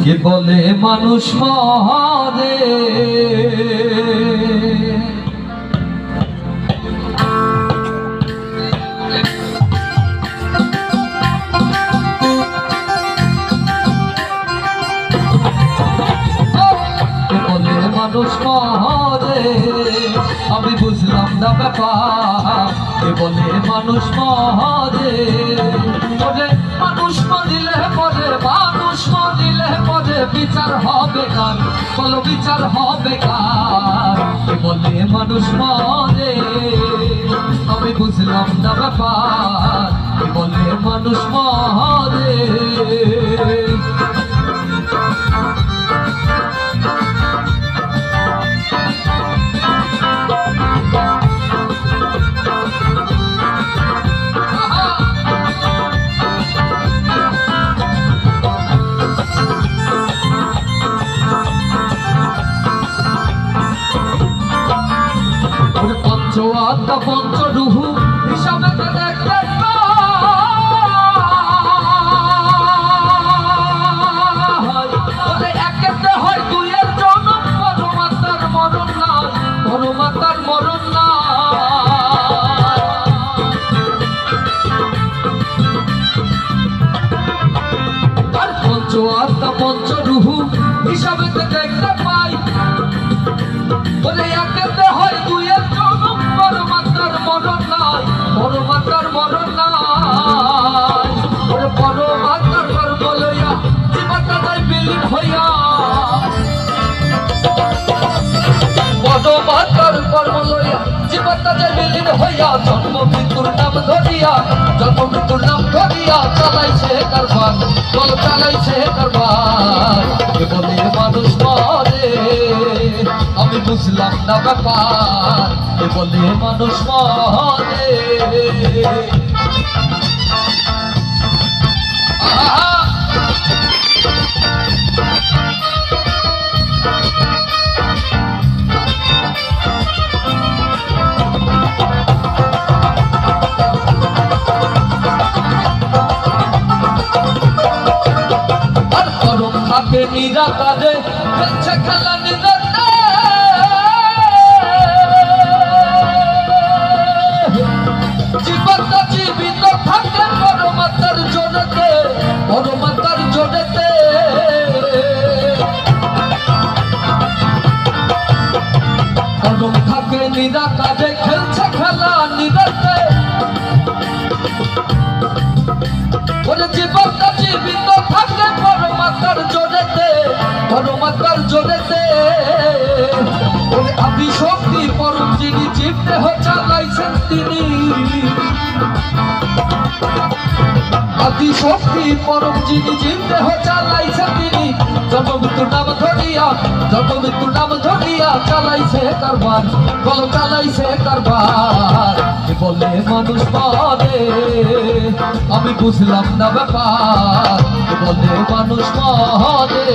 কে বলে মানুষ মরে মানুষ মরে আমি বুঝলাম না ব্যাপার কে বলে মানুষ মরে বলে মানুষ মরিলে পরে মানুষ মরিলে পরে বিচার হবে কার বলো বিচার হবে কার কে বলে মানুষ মরে আমি বুঝলাম না ব্যাপার কে বলে মানুষ মরে পঞ্চআত্মা পঞ্চরূহ হিসাবে দেখতে বলে একেতে হয় দুইয়ের জন্ম পরমাত্মার মরণ নাই পরমাত্মার মরণ নাই আর পঞ্চআত্মা পঞ্চরূহ হিসাবে দেখতে পাই বলে একেতে হয় দুইয়ের পরমাত্মার মরণ নাই পরমাত্মার মরণ নাই ওরে পরমাত্মার কর্ম লইয়া জীবনটা যায় বিলীন হইয়া পরমাত্মার কর্ম লইয়া জীবনটা যায় বিলীন হইয়া জন্ম মৃত্যুর নাম ধরিয়া জন্ম মৃত্যুর নাম ধরিয়া চালাইছে কারবার বল চালাইছে কারবার বলে মানুষ মরে আমি বুঝলাম না ব্যাপার এ বলে মানুষ মরে আর করম থাকে নিরাকারে খেলছে খেলা নিরাকারে জীবনটা জীবিত থাকে পরমাত্মার জোরেতে পরমাত্মার জোরেতে করম থাকে নিরাকারে খেলছে খেলা নিরাকারে ওরে জীবনটা জীবিত থাকে পরমাত্মার জোরেতে পরমাত্মার জোরেতে ওরে আদি শক্তি পরম যিনি জীব দেহ চালাইছেন তিনি আদি শক্তি পরম যিনি জীব দেহ চালাইছেন তিনি জন্ম মৃত্যুর নাম ধরিয়া জন্ম মৃত্যুর নাম ধরিয়া চালাইছে কারবার বল চালাইছে কারবার বলে মানুষ মরে আমি বুঝলাম না ব্যাপার বলে মানুষ মরে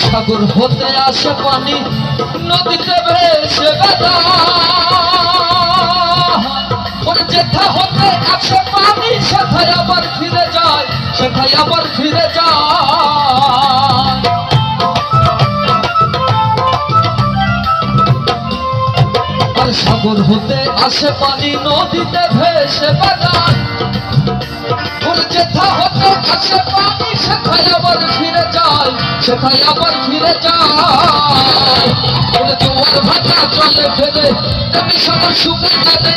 সাগর হতে আসে পানি নদীতে ভেসে বেড়া যেথা হতে আসে পানি সেথায় আবার ফিরে যায় সেথায় আবার ফিরে যায় আর সাগর হতে আসে পানি নদীতে ভেসে বেড়ায় যেথা হতে আসে পানি সেথায় আবার ফিরে যায় সেথায় আবার ফিরে যায় জোয়ার ভাটা চলে ফেলে তেমনি সবার সুখে কাঁদে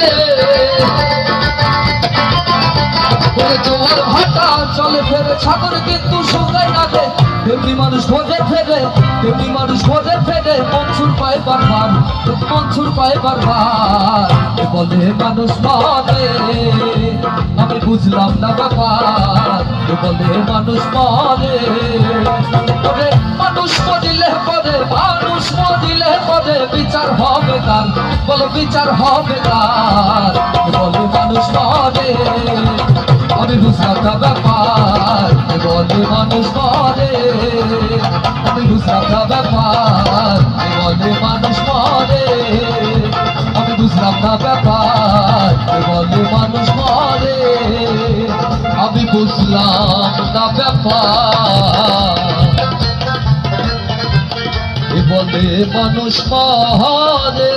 জোয়ার ভাটা চলে ফেলে সাগর কিন্তু শুকায় না দে তেমনি মানুষ ভোজে ফেরে তেমনি মানুষ ভোজে ফেরে মনসুর পায় বারবার মনসুর পায় বারবার বলে মানুষ মরে আমি বুঝলাম না ব্যাপার বলে মানুষ মরে মানুষ মরিলে পরে বিচার বিচার হবে কার, বলো বিচার হবে কার? বলে মানুষ মরে, আমি বুঝলাম না ব্যাপার, বলে মানুষ মরে, আমি বুঝলাম না ব্যাপার, বলে মানুষ মরে, আমি বুঝলাম না ব্যাপার, বলে মানুষ মরে, আমি বুঝলাম না ব্যাপার, বলে মানুষ মরে।